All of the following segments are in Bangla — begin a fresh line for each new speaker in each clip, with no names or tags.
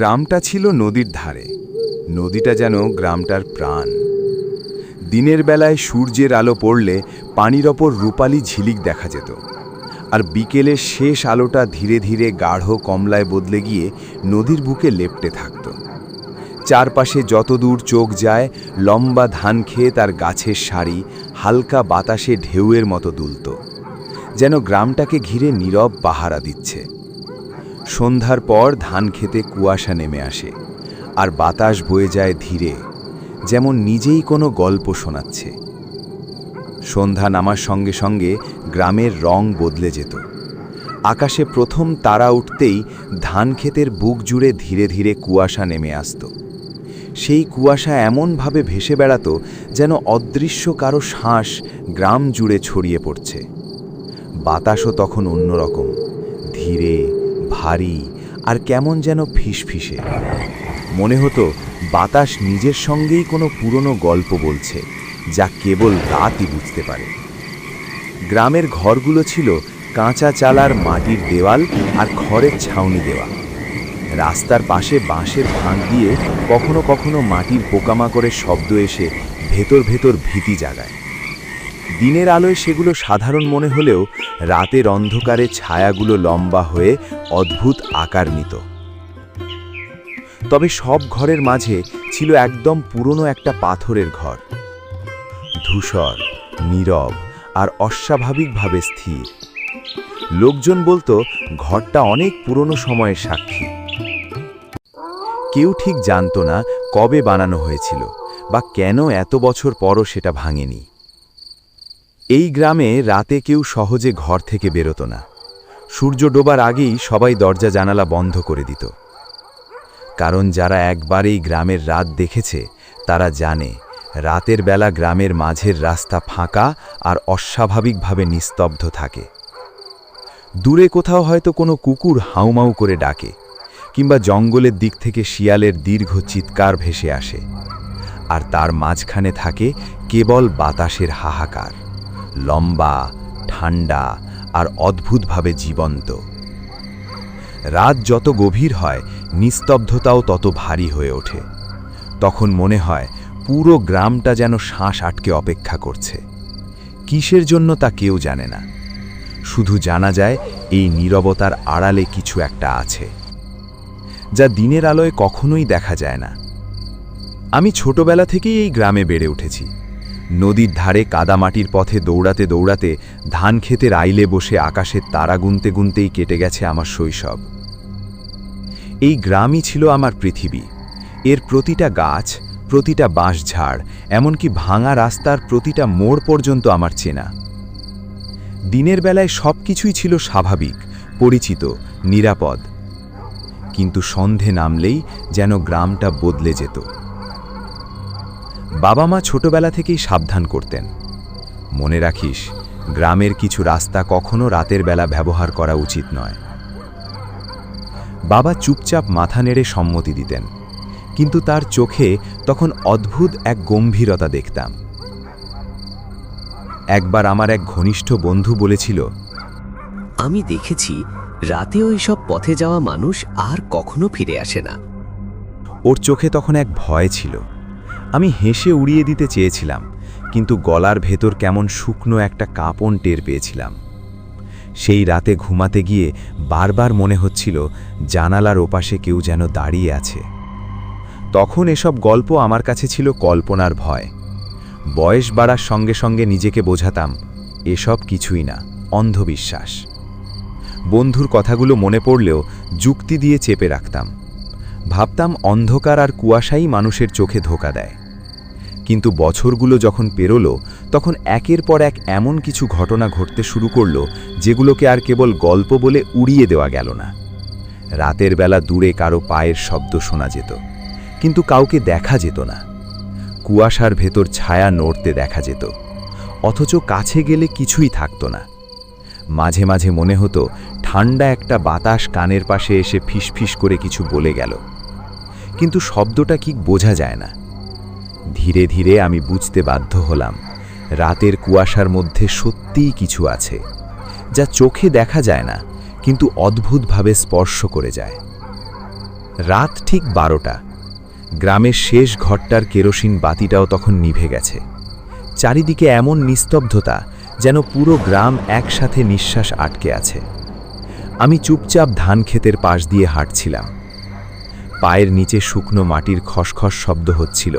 গ্রামটা ছিল নদীর ধারে। নদীটা যেন গ্রামটার প্রাণ। দিনের বেলায় সূর্যের আলো পড়লে পানির ওপর রূপালি ঝিলিক দেখা যেত, আর বিকেলের শেষ আলোটা ধীরে ধীরে গাঢ় কমলায় বদলে গিয়ে নদীর বুকে লেপ্টে থাকত। চারপাশে যতদূর চোখ যায় লম্বা ধান খেয়ে তার গাছের সারি হালকা বাতাসে ঢেউয়ের মতো দুলত, যেন গ্রামটাকে ঘিরে নীরব পাহারা দিচ্ছে। সন্ধ্যার পর ধান খেতে কুয়াশা নেমে আসে, আর বাতাস বয়ে যায় ধীরে, যেমন নিজেই কোনো গল্প শোনাচ্ছে। সন্ধ্যা নামার সঙ্গে সঙ্গে গ্রামের রং বদলে যেত। আকাশে প্রথম তারা উঠতেই ধান ক্ষেতের বুক জুড়ে ধীরে ধীরে কুয়াশা নেমে আসত। সেই কুয়াশা এমনভাবে ভেসে বেড়াত যেন অদৃশ্য কারো শ্বাস গ্রাম জুড়ে ছড়িয়ে পড়ছে। বাতাসও তখন অন্যরকম, ধীরে, ভারী আর কেমন যেন ফিসফিসে। মনে হতো বাতাস নিজের সঙ্গেই কোনো পুরনো গল্প বলছে, যা কেবল রাতই বুঝতে পারে। গ্রামের ঘরগুলো ছিল কাঁচা চালার মাটির দেওয়াল আর খড়ের ছাউনি দেওয়া। রাস্তার পাশে বাঁশের ফাঁক দিয়ে কখনো কখনো মাটির পোকামাকড়ের শব্দ এসে ভেতর ভেতর ভীতি জাগায়। দিনের আলোয় সেগুলো সাধারণ মনে হলেও রাতের অন্ধকারে ছায়াগুলো লম্বা হয়ে অদ্ভুত আকার নিত। তবে সব ঘরের মাঝে ছিল একদম পুরনো একটা পাথরের ঘর, ধূসর, নীরব আর অস্বাভাবিকভাবে স্থির। লোকজন বলতো ঘরটা অনেক পুরনো সময়ের সাক্ষী। কেউ ঠিক জানত না কবে বানানো হয়েছিল বা কেন এত বছর পরও সেটা ভাঙেনি। এই গ্রামে রাতে কেউ সহজে ঘর থেকে বেরোতো না। সূর্য ডোবার আগেই সবাই দরজা জানালা বন্ধ করে দিত। কারণ যারা একবার এই গ্রামের রাত দেখেছে তারা জানে রাতের বেলা গ্রামের মাঝের রাস্তা ফাঁকা আর অস্বাভাবিকভাবে নিস্তব্ধ থাকে। দূরে কোথাও হয়তো কোনো কুকুর হাউমাউ করে ডাকে, কিংবা জঙ্গলের দিক থেকে শিয়ালের দীর্ঘ চিৎকার ভেসে আসে, আর তার মাঝখানে থাকে কেবল বাতাসের হাহাকার, লম্বা, ঠান্ডা আর অদ্ভুতভাবে জীবন্ত। রাত যত গভীর হয় নিস্তব্ধতাও তত ভারী হয়ে ওঠে। তখন মনে হয় পুরো গ্রামটা যেন শ্বাস আটকে অপেক্ষা করছে। কিসের জন্য তা কেউ জানে না, শুধু জানা যায় এই নীরবতার আড়ালে কিছু একটা আছে, যা দিনের আলোয় কখনোই দেখা যায় না। আমি ছোটবেলা থেকেই এই গ্রামে বেড়ে উঠেছি। নদীর ধারে কাদামাটির পথে দৌড়াতে দৌড়াতে ধান ক্ষেতের আইলে বসে আকাশের তারা গুনতে গুনতেই কেটে গেছে আমার শৈশব। এই গ্রামই ছিল আমার পৃথিবী। এর প্রতিটা গাছ, প্রতিটা বাঁশঝাড়, এমনকি ভাঙা রাস্তার প্রতিটা মোড় পর্যন্ত আমার চেনা। দিনের বেলায় সব কিছুই ছিল স্বাভাবিক, পরিচিত, নিরাপদ। কিন্তু সন্ধে নামলেই যেন গ্রামটা বদলে যেত। বাবা মা ছোটবেলা থেকেই সাবধান করতেন, মনে রাখিস গ্রামের কিছু রাস্তা কখনো রাতের বেলা ব্যবহার করা উচিত নয়। বাবা চুপচাপ মাথা নেড়ে সম্মতি দিতেন, কিন্তু তার চোখে তখন অদ্ভুত এক গম্ভীরতা দেখতাম। একবার আমার এক ঘনিষ্ঠ বন্ধু বলেছিল,
আমি দেখেছি রাতে ওই সব পথে যাওয়া মানুষ আর কখনো ফিরে আসে না।
ওর চোখে তখন এক ভয় ছিল। আমি হেসে উড়িয়ে দিতে চেয়েছিলাম, কিন্তু গলার ভেতর কেমন শুকনো একটা কাঁপন টের পেয়েছিলাম। সেই রাতে ঘুমাতে গিয়ে বারবার মনে হচ্ছিল জানালার ওপাশে কেউ যেন দাঁড়িয়ে আছে। তখন এসব গল্প আমার কাছে ছিল কল্পনার ভয়। বয়স বাড়ার সঙ্গে সঙ্গে নিজেকে বোঝাতাম এসব কিছুই না, অন্ধবিশ্বাস। বন্ধুর কথাগুলো মনে পড়লেও যুক্তি দিয়ে চেপে রাখতাম। ভাবতাম অন্ধকার আর কুয়াশাই মানুষের চোখে ধোঁকা দেয়। কিন্তু বছরগুলো যখন পেরোলো তখন একের পর এক এমন কিছু ঘটনা ঘটতে শুরু করলো যেগুলোকে আর কেবল গল্প বলে উড়িয়ে দেওয়া গেল না। রাতের বেলা দূরে কারো পায়ের শব্দ শোনা যেত, কিন্তু কাউকে দেখা যেত না। কুয়াশার ভেতর ছায়া নড়তে দেখা যেত, অথচ কাছে গেলে কিছুই থাকতো না। মাঝে মাঝে মনে হতো ঠান্ডা একটা বাতাস কানের পাশে এসে ফিসফিস করে কিছু বলে গেল, কিন্তু শব্দটা কি বোঝা যায় না। ধীরে ধীরে আমি বুঝতে বাধ্য হলাম রাতের কুয়াশার মধ্যে সত্যিই কিছু আছে, যা চোখে দেখা যায় না কিন্তু অদ্ভুতভাবে স্পর্শ করে যায়। রাত ঠিক 12টা। গ্রামের শেষ ঘরটার কেরোসিন বাতিটাও তখন নিভে গেছে। চারিদিকে এমন নিস্তব্ধতা যেন পুরো গ্রাম একসাথে নিঃশ্বাস আটকে আছে। আমি চুপচাপ ধান ক্ষেতের পাশ দিয়ে হাঁটছিলাম। পায়ের নিচে শুকনো মাটির খসখস শব্দ হচ্ছিল,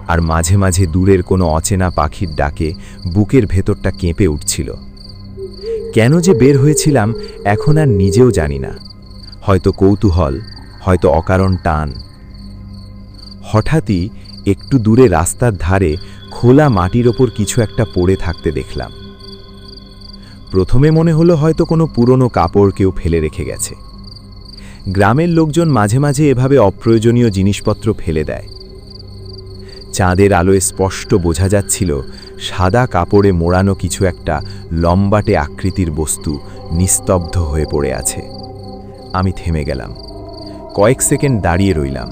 আর মাঝে মাঝে দূরের কোনো অচেনা পাখির ডাকে বুকের ভেতরটা কেঁপে উঠছিল। কেন যে বের হয়েছিলাম এখন আর নিজেও জানি না। হয়তো কৌতূহল, হয়তো অকারণ টান। হঠাৎই একটু দূরে রাস্তার ধারে খোলা মাটির ওপর কিছু একটা পড়ে থাকতে দেখলাম। প্রথমে মনে হলো হয়তো কোনো পুরনো কাপড় কেউ ফেলে রেখে গেছে। গ্রামের লোকজন মাঝে মাঝে এভাবে অপ্রয়োজনীয় জিনিসপত্র ফেলে দেয়। চাঁদের আলোয় স্পষ্ট বোঝা যাচ্ছিল সাদা কাপড়ে মোড়ানো কিছু একটা লম্বাটে আকৃতির বস্তু নিস্তব্ধ হয়ে পড়ে আছে। আমি থেমে গেলাম, কয়েক সেকেন্ড দাঁড়িয়ে রইলাম।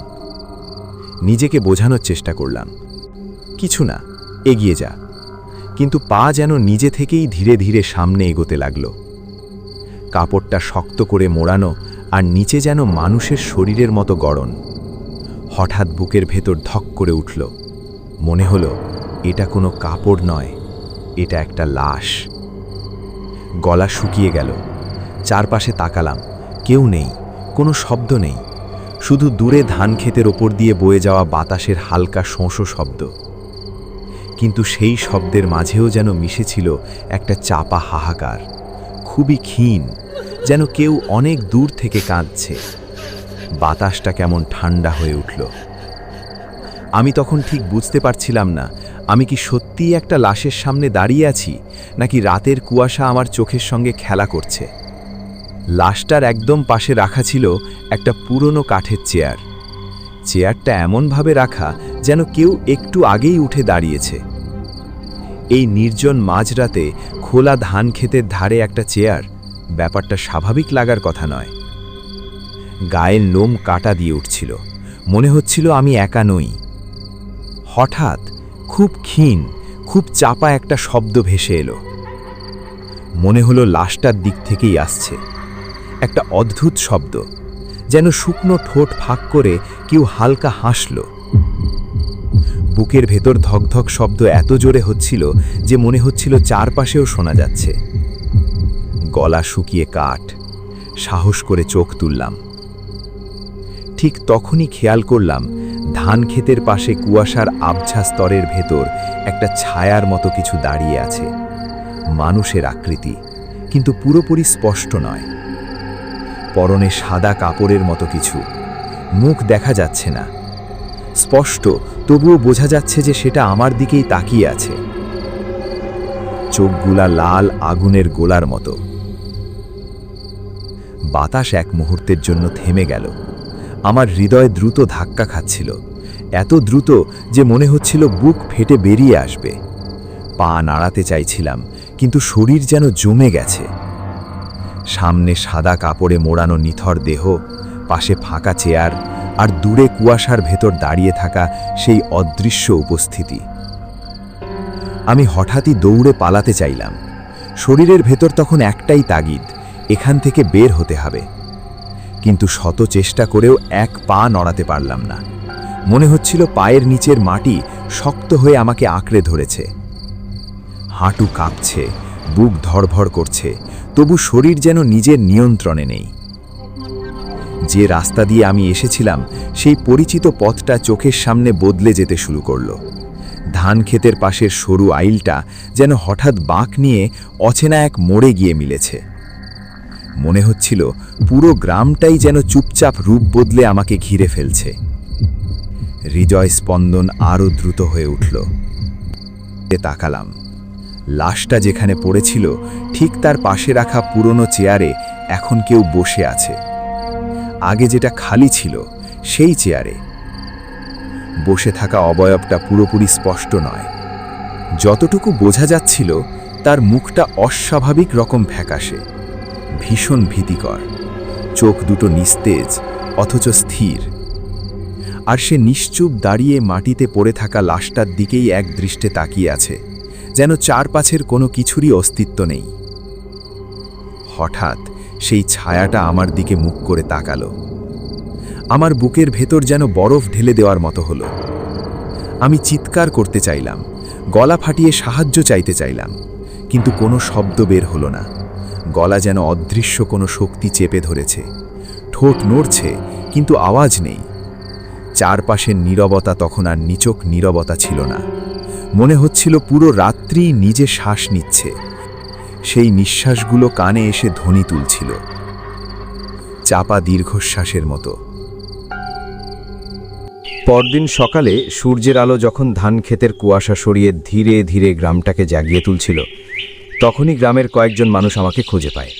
নিজেকে বোঝানোর চেষ্টা করলাম, কিছু না, এগিয়ে যা। কিন্তু পা যেন নিজে থেকেই ধীরে ধীরে সামনে এগোতে লাগল। কাপড়টা শক্ত করে মোড়ানো, আর নিচে যেন মানুষের শরীরের মতো গড়ন। হঠাৎ বুকের ভেতর ধক করে উঠল। মনে হলো এটা কোনো কাপড় নয়, এটা একটা লাশ। গলা শুকিয়ে গেল। চারপাশে তাকালাম, কেউ নেই, কোনো শব্দ নেই, শুধু দূরে ধান ক্ষেতের ওপর দিয়ে বয়ে যাওয়া বাতাসের হালকা শোঁশো শব্দ। কিন্তু সেই শব্দের মাঝেও যেন মিশেছিল একটা চাপা হাহাকার, খুবই ক্ষীণ, যেন কেউ অনেক দূর থেকে কাঁদছে। বাতাসটা কেমন ঠান্ডা হয়ে উঠল। আমি তখন ঠিক বুঝতে পারছিলাম না আমি কি সত্যিই একটা লাশের সামনে দাঁড়িয়ে আছি, নাকি রাতের কুয়াশা আমার চোখের সঙ্গে খেলা করছে। লাশটার একদম পাশে রাখা ছিল একটা পুরনো কাঠের চেয়ার। চেয়ারটা এমনভাবে রাখা যেন কেউ একটু আগেই উঠে দাঁড়িয়েছে। এই নির্জন মাঝরাতে খোলা ধান ক্ষেতের ধারে একটা চেয়ার, ব্যাপারটা স্বাভাবিক লাগার কথা নয়। গায়ের লোম কাটা দিয়ে উঠছিল, মনে হচ্ছিল আমি একা নই। হঠাৎ খুব ক্ষীণ, খুব চাপা একটা শব্দ ভেসে এলো। মনে হলো লাশটার দিক থেকেই আসছে। একটা অদ্ভুত শব্দ, যেন শুকনো ঠোঁট ফাঁক করে কেউ হালকা হাসল। বুকের ভেতর ধকধক শব্দ এত জোরে হচ্ছিল যে মনে হচ্ছিল চারপাশেও শোনা যাচ্ছে। গলা শুকিয়ে কাঠ। সাহস করে চোখ তুললাম। ঠিক তখনই খেয়াল করলাম ধান ক্ষেতের পাশে কুয়াশার আবছা স্তরের ভেতর একটা ছায়ার মতো কিছু দাঁড়িয়ে আছে। মানুষের আকৃতি, কিন্তু পুরোপুরি স্পষ্ট নয়। পরনে সাদা কাপড়ের মতো কিছু, মুখ দেখা যাচ্ছে না স্পষ্ট, তবুও বোঝা যাচ্ছে যে সেটা আমার দিকেই তাকিয়ে আছে। চোখগুলা লাল আগুনের গোলার মতো। বাতাস এক মুহূর্তের জন্য থেমে গেল। আমার হৃদয় দ্রুত ধাক্কা খাচ্ছিল, এত দ্রুত যে মনে হচ্ছিল বুক ফেটে বেরিয়ে আসবে। পা নাড়াতে চাইছিলাম, কিন্তু শরীর যেন জমে গেছে। সামনে সাদা কাপড়ে মোড়ানো নিথর দেহ, পাশে ফাঁকা চেয়ার, আর দূরে কুয়াশার ভেতর দাঁড়িয়ে থাকা সেই অদৃশ্য উপস্থিতি। আমি হঠাৎই দৌড়ে পালাতে চাইলাম। শরীরের ভেতর তখন একটাই তাগিদ, এখান থেকে বের হতে হবে। কিন্তু শত চেষ্টা করেও এক পা নড়াতে পারলাম না। মনে হচ্ছিল পায়ের নিচের মাটি শক্ত হয়ে আমাকে আঁকড়ে ধরেছে। হাঁটু কাঁপছে, বুক ধড়ফড় করছে, তবু শরীর যেন নিজের নিয়ন্ত্রণে নেই। যে রাস্তা দিয়ে আমি এসেছিলাম সেই পরিচিত পথটা চোখের সামনে বদলে যেতে শুরু করলো। ধান ক্ষেতের পাশের সরু আইলটা যেন হঠাৎ বাঁক নিয়ে অচেনা এক মোড়ে গিয়ে মিলেছে। মনে হচ্ছিল পুরো গ্রামটাই যেন চুপচাপ রূপ বদলে আমাকে ঘিরে ফেলছে। হৃদয় স্পন্দন আরও দ্রুত হয়ে উঠল। তাকালাম, লাশটা যেখানে পড়েছিল ঠিক তার পাশে রাখা পুরনো চেয়ারে এখন কেউ বসে আছে। আগে যেটা খালি ছিল সেই চেয়ারে বসে থাকা অবয়বটা পুরোপুরি স্পষ্ট নয়। যতটুকু বোঝা যাচ্ছিল তার মুখটা অস্বাভাবিক রকম ফ্যাকাশে, ভীষণ ভীতিকর। চোখ দুটো নিস্তেজ অথচ স্থির। আর সে নিশ্চুপ দাঁড়িয়ে মাটিতে পড়ে থাকা লাশটার দিকেই এক দৃষ্টে তাকিয়ে আছে, যেন চারপাশের কোনো কিছুরই অস্তিত্ব নেই। হঠাৎ সেই ছায়াটা আমার দিকে মুখ করে তাকালো। আমার বুকের ভেতর যেন বরফ ঢেলে দেওয়ার মতো হলো। আমি চিৎকার করতে চাইলাম, গলা ফাটিয়ে সাহায্য চাইতে চাইলাম, কিন্তু কোনো শব্দ বের হলো না। গলা যেন অদৃশ্য কোনো শক্তি চেপে ধরেছে। ঠোঁট নড়ছে, কিন্তু আওয়াজ নেই। চারপাশের নীরবতা তখন আর নিচক নীরবতা ছিল না। মনে হচ্ছিল পুরো রাত্রি নিজে শ্বাস নিচ্ছে। সেই নিঃশ্বাসগুলো কানে এসে ধ্বনি তুলছিল, চাপা দীর্ঘশ্বাসের মতো।
পরদিন সকালে সূর্যের আলো যখন ধান ক্ষেতের কুয়াশা সরিয়ে ধীরে ধীরে গ্রামটাকে জাগিয়ে তুলছিল, তখনই গ্রামের কয়েকজন মানুষ আমাকে খুঁজে পায়।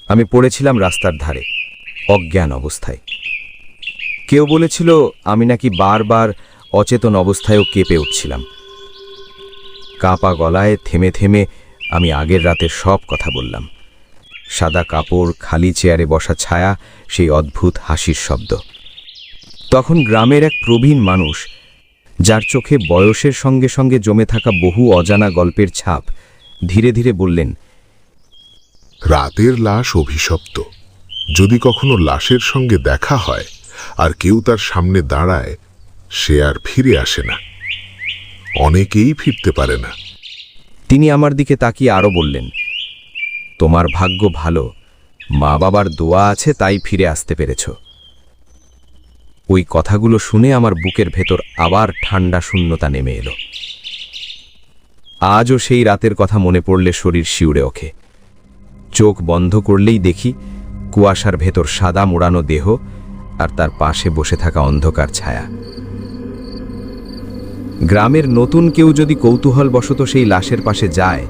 আমি পড়েছিলাম রাস্তার ধারে, অজ্ঞান অবস্থায়। কেউ বলেছিল আমি নাকি বারবার অচেতন অবস্থায়ও কেঁপে উঠছিলাম। কাঁপা গলায় থেমে থেমে আমি আগের রাতের সব কথা বললাম। সাদা কাপড়, খালি চেয়ারে বসা ছায়া, সেই অদ্ভুত হাসির শব্দ। তখন গ্রামের এক প্রবীণ মানুষ, যার চোখে বয়সের সঙ্গে সঙ্গে জমে থাকা বহু অজানা গল্পের ছাপ, ধীরে ধীরে বললেন,
রাতের লাশ অভিশপ্ত। যদি কখনো লাশের সঙ্গে দেখা হয় আর কেউ তার সামনে দাঁড়ায়, সে আর ফিরে আসে না। অনেকেই ফিরতে পারে না।
তিনি আমার দিকে তাকিয়ে আরও বললেন, তোমার ভাগ্য ভালো, মা বাবার দোয়া আছে তাই ফিরে আসতে পেরেছ। ওই কথাগুলো শুনে আমার বুকের ভেতর আবার ঠান্ডা শূন্যতা নেমে এলো। আজও সেই রাতের কথা মনে পড়লে শরীর শিউরে ওঠে। চোখ বন্ধ করলেই দেখি কুয়াশার ভেতর সাদা মোড়ানো দেহ, আর তার পাশে বসে থাকা অন্ধকার ছায়া। গ্রামের নতুন কেউ যদি কৌতূহলবশত সেই লাশের পাশে যায়,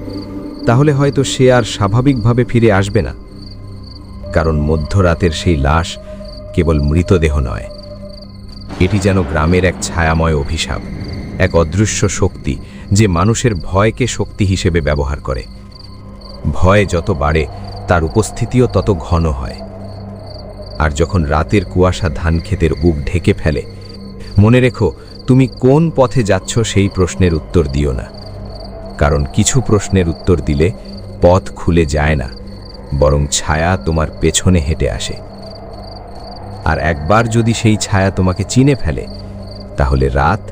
তাহলে হয়তো সে আর স্বাভাবিকভাবে ফিরে আসবে না। কারণ মধ্যরাতের সেই লাশ কেবল মৃতদেহ নয়, এটি যেন গ্রামের এক ছায়াময় অভিশাপ, এক অদৃশ্য শক্তি যে মানুষের ভয়কে শক্তি হিসেবে ব্যবহার করে। ভয় যত বাড়ে, তার উপস্থিতিও তত ঘন হয়। আর যখন রাতের কুয়াশা ধান ক্ষেতের বুক ঢেকে ফেলে, মনে রেখো, তুমি কোন পথে যাচ্ছ সেই প্রশ্নের উত্তর দিও না। কারণ কিছু প্রশ্নের উত্তর দিলে পথ খুলে যায় না, বরং ছায়া তোমার পেছনে হেঁটে আসে। আর একবার যদি সেই ছায়া তোমাকে চিনে ফেলে, তাহলে রাত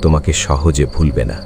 তোমাকে সহজে ভুলবে না।